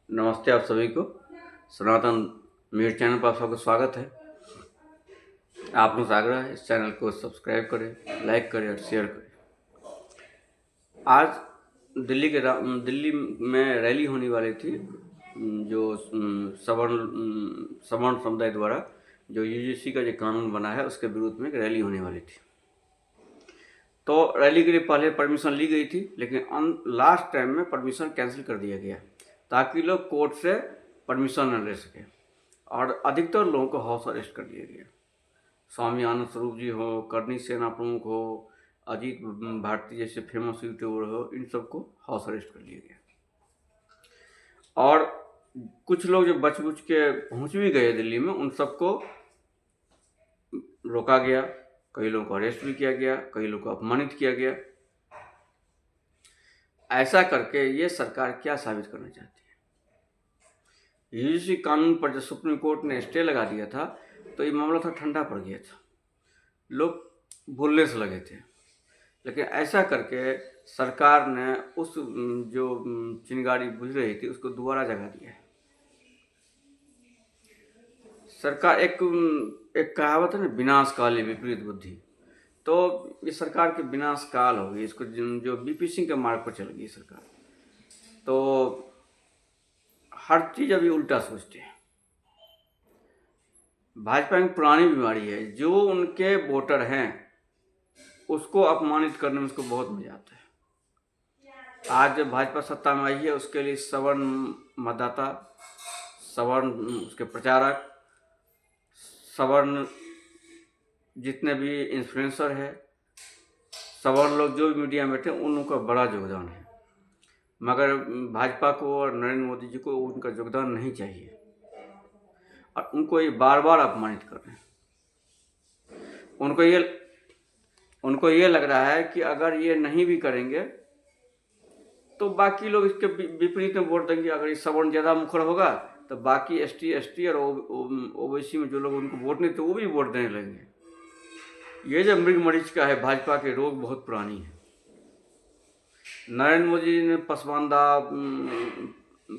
नमस्ते आप सभी को। सनातन मेरे चैनल पर आप सबका स्वागत है। आप लोगों से आग्रह है इस चैनल को सब्सक्राइब करें, लाइक करें और शेयर करें। आज दिल्ली में रैली होने वाली थी, जो सवर्ण समुदाय द्वारा जो यूजीसी का जो कानून बना है उसके विरोध में एक रैली होने वाली थी। तो रैली के लिए पहले परमिशन ली गई थी, लेकिन लास्ट टाइम में परमिशन कैंसिल कर दिया गया ताकि लोग कोर्ट से परमिशन न ले सके, और अधिकतर लोगों को हाउस अरेस्ट कर दिया गया। स्वामी आनंद स्वरूप जी हो, करणी सेना प्रमुख हो, अजीत भारती जैसे फेमस यूट्यूबर हो, इन सबको हाउस अरेस्ट कर लिया गया। और कुछ लोग जो बच के पहुंच भी गए दिल्ली में, उन सबको रोका गया, कई लोगों को अरेस्ट भी किया गया, कई लोगों को अपमानित किया गया। ऐसा करके ये सरकार क्या साबित करना चाहती है? यूजीसी कानून पर जब सुप्रीम कोर्ट ने स्टे लगा दिया था तो ये मामला थोड़ा ठंडा पड़ गया था, लोग भूलने से लगे थे। लेकिन ऐसा करके सरकार ने उस जो चिंगारी बुझ रही थी उसको दोबारा जगा दिया है। सरकार एक कहावत है ना, विनाश काले विपरीत बुद्धि। तो ये सरकार के विनाश काल हो गई, इसको जो बीपी सिंह के मार्ग पर चल गई सरकार। तो हर चीज़ अभी उल्टा सोचते हैं। भाजपा की पुरानी बीमारी है, जो उनके वोटर हैं उसको अपमानित करने में उसको बहुत मजा आता है। आज जब भाजपा सत्ता में आई है उसके लिए सवर्ण मतदाता, सवर्ण उसके प्रचारक, सवर्ण जितने भी इन्फ्लुएंसर है, सवर्ण लोग जो भी मीडिया में बैठे उन लोगों का बड़ा योगदान है। मगर भाजपा को और नरेंद्र मोदी जी को उनका योगदान नहीं चाहिए, और उनको ये बार बार अपमानित कर रहे हैं। उनको ये लग रहा है कि अगर ये नहीं भी करेंगे तो बाकी लोग इसके विपरीत में वोट देंगे। अगर ये सवर्ण ज़्यादा मुखर होगा तो बाकी एसटी और ओबीसी में जो लोग उनको वोट नहीं थे वो भी वोट देने लगेंगे। ये जो मृग मरीच का है, भाजपा के रोग बहुत पुरानी है। नरेंद्र मोदी ने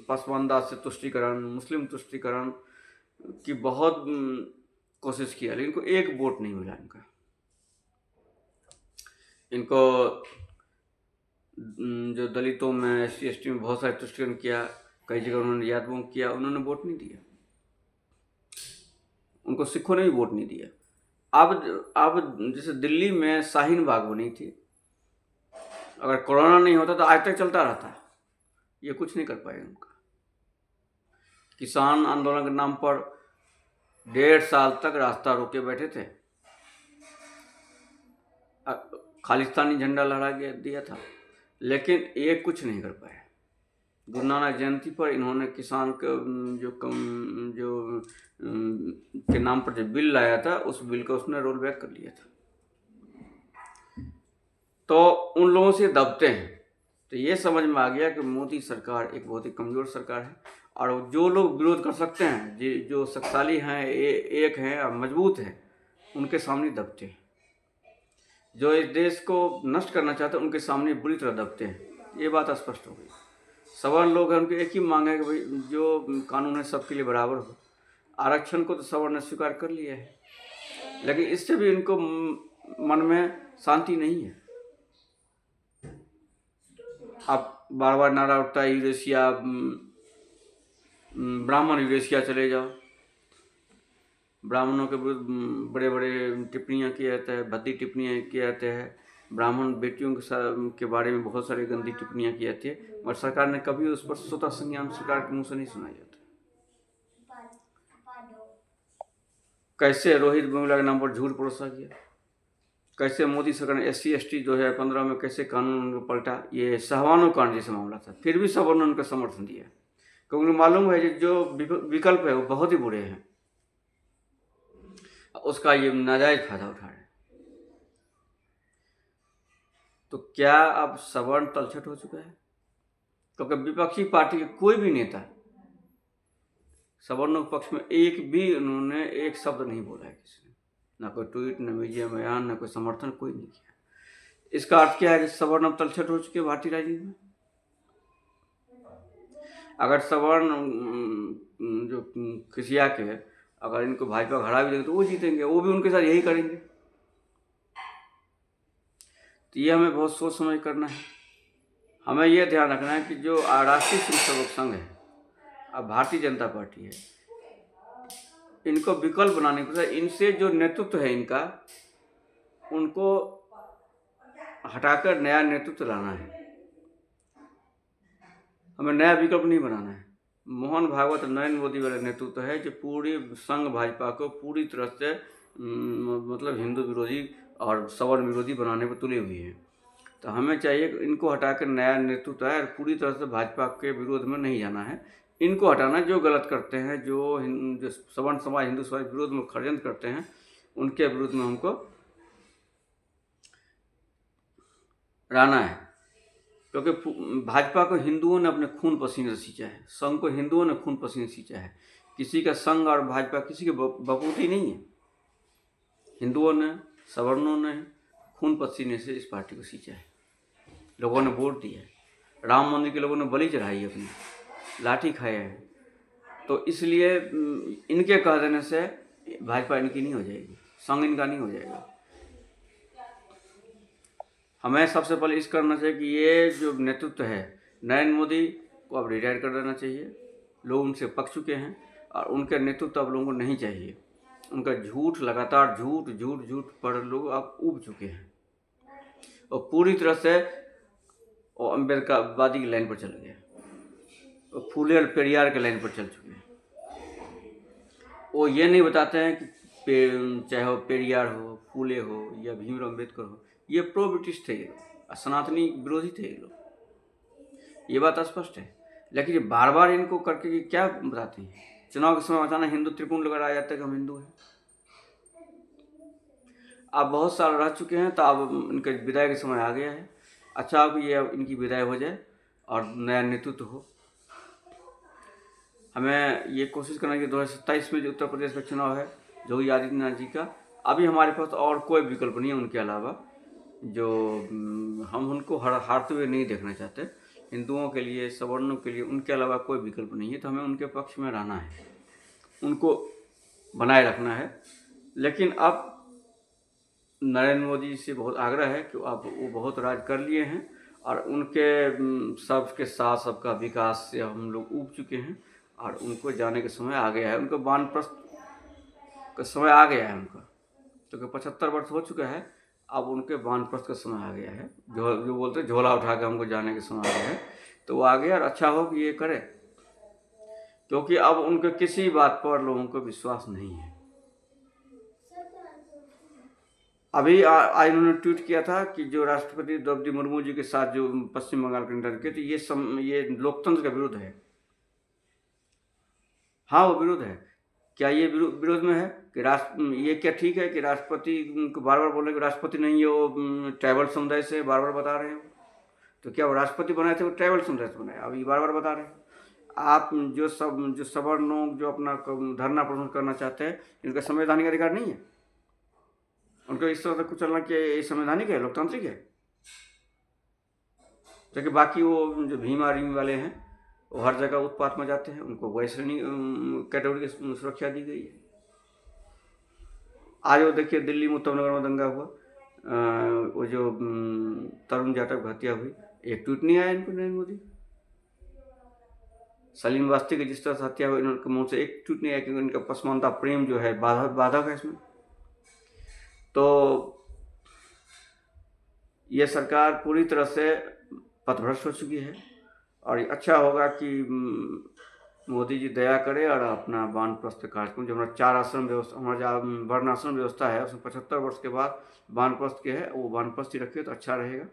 पसमानदा से तुष्टिकरण, मुस्लिम तुष्टिकरण की बहुत कोशिश किया, लेकिन इनको एक वोट नहीं मिला। इनको जो दलितों में, SC ST में बहुत सारे तुष्टिकरण किया, कई जगह उन्होंने यादवों किया, उन्होंने वोट नहीं दिया। उनको सिखों ने भी वोट नहीं दिया। अब जैसे दिल्ली में शाहीन बाग बनी थी, अगर कोरोना नहीं होता तो आज तक चलता रहता। ये कुछ नहीं कर पाए उनका। किसान आंदोलन के नाम पर 1.5 साल तक रास्ता रोके बैठे थे, खालिस्तानी झंडा लहरा दिया था, लेकिन ये कुछ नहीं कर पाए। गुरु नानक जयंती पर इन्होंने किसान के जो के नाम पर जो बिल लाया था, उस बिल को उसने रोल बैक कर लिया था। तो उन लोगों से दबते हैं। तो ये समझ में आ गया कि मोदी सरकार एक बहुत ही कमज़ोर सरकार है, और जो लोग विरोध कर सकते हैं, जो शक्तिशाली हैं, एक हैं और मजबूत हैं, उनके सामने दबते हैं। जो इस देश को नष्ट करना चाहते हैं उनके सामने बुरी तरह दबते हैं। ये बात स्पष्ट हो गई। सवर्ण लोग हैं, उनकी एक ही मांग है कि भाई जो कानून है सबके लिए बराबर हो। आरक्षण को तो सवर्ण ने स्वीकार कर लिया है, लेकिन इससे भी इनको मन में शांति नहीं है। अब बार बार नारा उठता है यूरेशिया, ब्राह्मण यूरेशिया चले जाओ। ब्राह्मणों के विरुद्ध बड़े बड़े टिप्पणियाँ किए जाते हैं, भद्दी टिप्पणियाँ किए जाते हैं। ब्राह्मण बेटियों के बारे में बहुत सारी गंदी टिप्पणियाँ की जाती है, और सरकार ने कभी उस पर स्वतः संज्ञान सरकार के मुँह से नहीं सुनाया जाता। कैसे रोहित वेमुला के नाम पर झूठ परोसा गया, कैसे मोदी सरकार ने SC ST 2015 में कैसे कानून पलटा। ये सहवानों कांड जैसा मामला था, फिर भी सबों ने उनका समर्थन दिया, क्योंकि मालूम है जो विकल्प है वो बहुत ही बुरे हैं, उसका ये नाजायज फायदा उठा रहे हैं। तो क्या अब सवर्ण तलछट हो चुका है? क्योंकि विपक्षी पार्टी के कोई भी नेता सवर्णों के पक्ष में एक भी उन्होंने एक शब्द नहीं बोला है किसी ने, ना कोई ट्वीट, ना मीडिया बयान, ना कोई समर्थन, कोई नहीं किया। इसका अर्थ क्या है कि सवर्ण अब तलछट हो चुके हैं भारतीय राजनीति में। अगर सवर्ण जो कृषिया के अगर इनको भाजपा हरा भी देंगे तो वो जीतेंगे, वो भी उनके साथ यही करेंगे। तो ये हमें बहुत सोच समझ करना है। हमें यह ध्यान रखना है कि जो राष्ट्रीय स्वयंसेवक संघ है, अब भारतीय जनता पार्टी है, इनको विकल्प बनाने के लिए इनसे जो नेतृत्व है इनका, उनको हटाकर नया नेतृत्व लाना है। हमें नया विकल्प नहीं बनाना है। मोहन भागवत नरेंद्र मोदी वाला नेतृत्व है जो पूरी संघ भाजपा को पूरी तरह से मतलब हिंदू विरोधी और सवर्ण विरोधी बनाने पर तुले हुई है। तो हमें चाहिए कि इनको हटाकर नया नेतृत्व है और पूरी तरह से भाजपा के विरोध में नहीं जाना है। इनको हटाना, जो गलत करते हैं, जो सवर्ण समाज हिंदू समाज विरोध में षड्यंत्र करते हैं, उनके विरुद्ध में हमको रहना है। क्योंकि भाजपा को हिंदुओं ने अपने खून पसीने से सींचा है, संघ को हिंदुओं ने खून पसीने से सींचा है। किसी का संघ और भाजपा किसी के बपूती नहीं है। हिंदुओं ने, सवर्णों ने खून पसीने से इस पार्टी को सींचा है। लोगों ने वोट दिया है, राम मंदिर के लोगों ने बलि चढ़ाई है, अपनी लाठी खाए हैं। तो इसलिए इनके कह देने से भाजपा इनकी नहीं हो जाएगी, संघ इनका नहीं हो जाएगा। हमें सबसे पहले इस करना चाहिए कि ये जो नेतृत्व है नरेंद्र मोदी को अब रिटायर कर देना चाहिए। लोग उनसे पक चुके हैं और उनके नेतृत्व अब लोगों को नहीं चाहिए। उनका झूठ, लगातार झूठ झूठ झूठ पर लोग अब उब चुके हैं और पूरी तरह से वो अम्बेडकरवादी की लाइन पर चले गए, वो फूले और पेरियार के लाइन पर चल चुके हैं। वो ये नहीं बताते हैं कि चाहे वो पेरियार हो, फूले हो या भीमराव अम्बेडकर हो, ये प्रो ब्रिटिश थे, ये लोग सनातनी विरोधी थे ये लोग, ये बात स्पष्ट है। लेकिन ये बार बार इनको करके क्या बताते हैं? चुनाव के समय अचानक हिंदू त्रिकोण लेकर आ जाते हैं कि हम हिंदू हैं। अब बहुत साल रह चुके हैं तो अब इनके विदाई का समय आ गया है। अच्छा अब ये इनकी विदाई हो जाए और नया नेतृत्व हो। हमें ये कोशिश करना है कि 2027 में जो उत्तर प्रदेश का चुनाव है योगी आदित्यनाथ जी का, अभी हमारे पास और कोई विकल्प नहीं है उनके अलावा, जो हम उनको हारते हुए नहीं देखना चाहते। हिंदुओं के लिए, सवर्णों के लिए उनके अलावा कोई विकल्प नहीं है। तो हमें उनके पक्ष में रहना है, उनको बनाए रखना है। लेकिन अब नरेंद्र मोदी से बहुत आग्रह है कि अब वो बहुत राज कर लिए हैं और उनके सबके साथ सबका विकास से हम लोग ऊब चुके हैं और उनको जाने का समय आ गया है। उनको वानप्रस्थ का समय आ गया है उनका, क्योंकि 75 वर्ष हो चुका है। अब उनके वानप्रस्थ का समय आ गया है। जो बोलते हैं झोला उठा के हमको जाने का समय आ गया है, तो वो आ गया। और अच्छा हो कि ये करे, क्योंकि अब उनके किसी बात पर लोगों को विश्वास नहीं है। अभी आज उन्होंने ट्वीट किया था कि जो राष्ट्रपति द्रौपदी मुर्मू जी के साथ जो पश्चिम बंगाल के अंदर के, तो ये लोकतंत्र का विरुद्ध है। हाँ, वो विरोध है। क्या ये विरोध में है कि ये क्या ठीक है कि राष्ट्रपति को बार बार बोले कि राष्ट्रपति नहीं है, वो ट्राइबल समुदाय से बार बार बता रहे हैं। तो क्या वो राष्ट्रपति बनाए थे, वो ट्राइबल समुदाय से बनाए, अब ये बार बार बता रहे हैं। आप जो सवर्ण लोग जो अपना धरना प्रदर्शन करना चाहते हैं, इनका संवैधानिक अधिकार नहीं है। उनको इस तरह से कुछ चलना कि ये संवैधानिक है, लोकतांत्रिक है। जबकि बाकी वो जो भीम आर्मी वाले हैं वो हर जगह उत्पात में जाते हैं, उनको वही श्रेणी कैटेगरी की सुरक्षा दी गई है। आज वो देखिए दिल्ली मुत्तमनगर में दंगा हुआ, वो जो तरुण जाटव की हत्या हुई, एक ट्वीट नहीं आया इनको नरेंद्र मोदी। सलीम वास्ती की जिस तरह से हत्या हुई, इनके मुँह से एक ट्वीट नहीं आया, क्योंकि इनका पसमानदा प्रेम जो है बाधक है इसमें। तो ये सरकार पूरी तरह से पथभ्रष्ट हो चुकी है और अच्छा होगा कि मोदी जी दया करे और अपना वानप्रस्थ कार्यक्रम, जो हमारा 4 आश्रम व्यवस्था, हमारा वर्ण आश्रम व्यवस्था है, उसमें 75 वर्ष के बाद वानप्रस्थ के है, वो वानप्रस्थ ही रखे तो अच्छा रहेगा।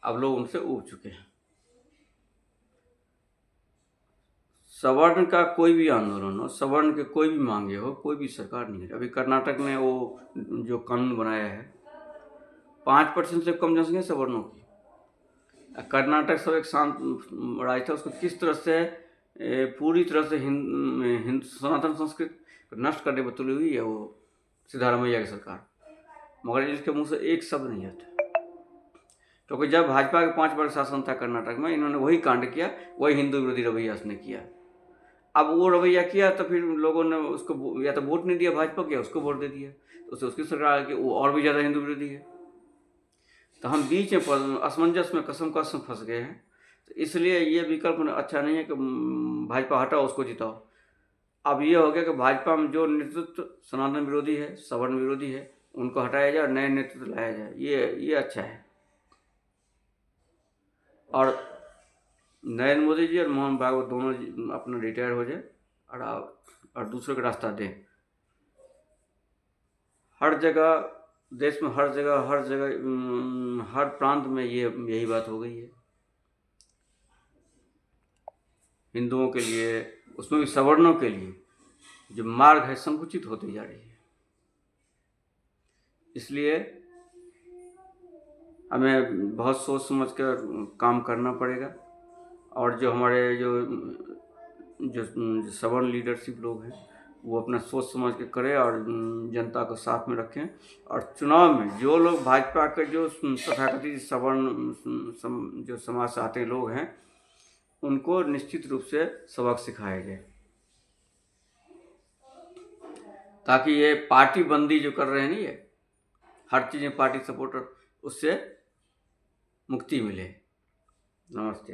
अब लोग उनसे ऊब चुके हैं। सवर्ण का कोई भी आंदोलन हो, सवर्ण के कोई भी मांगे हो, कोई भी सरकार नहीं है। अभी कर्नाटक ने वो जो कानून बनाया है, 5% से कम जनसंख्या सवर्णों की। कर्नाटक सब एक शांत राज्य था, उसको किस तरह से पूरी तरह से सनातन संस्कृति को नष्ट करने पर तुली हुई है वो सिद्धारमैया की सरकार, मगर इसके मुंह से एक शब्द नहीं आता। क्योंकि जब भाजपा के 5 वर्ष शासन था कर्नाटक में, इन्होंने वही कांड किया, वही हिंदू विरोधी रवैया उसने किया। अब वो रवैया किया तो फिर लोगों ने उसको या तो वोट नहीं दिया भाजपा को, या उसको वोट दे दिया, तो उससे उसकी सरकार की वो और भी ज़्यादा हिंदू विरोधी है। तो हम बीच में असमंजस में कसम फंस गए हैं। तो इसलिए ये विकल्प अच्छा नहीं है कि भाजपा हटाओ उसको जिताओ। अब ये हो गया कि भाजपा में जो नेतृत्व सनातन विरोधी है, सवर्ण विरोधी है, उनको हटाया जाए और नए नेतृत्व लाया जाए, ये अच्छा है। और नरेंद्र मोदी जी और मोहन भागवत दोनों अपना रिटायर हो जाए और दूसरों का रास्ता दें। हर जगह देश में, हर जगह हर प्रांत में यही बात हो गई है। हिंदुओं के लिए, उसमें भी सवर्णों के लिए जो मार्ग है संकुचित होती जा रही है। इसलिए हमें बहुत सोच समझ कर काम करना पड़ेगा। और जो हमारे जो सवर्ण लीडरशिप लोग हैं, वो अपना सोच समझ के करें और जनता को साथ में रखें। और चुनाव में जो लोग भाजपा के जो तथाकथित सवर्ण जो समाज से आते लोग हैं, उनको निश्चित रूप से सबक सिखाया जाए, ताकि ये पार्टी बंदी जो कर रहे हैं ना, ये हर चीज़ में पार्टी सपोर्टर, उससे मुक्ति मिले। नमस्ते।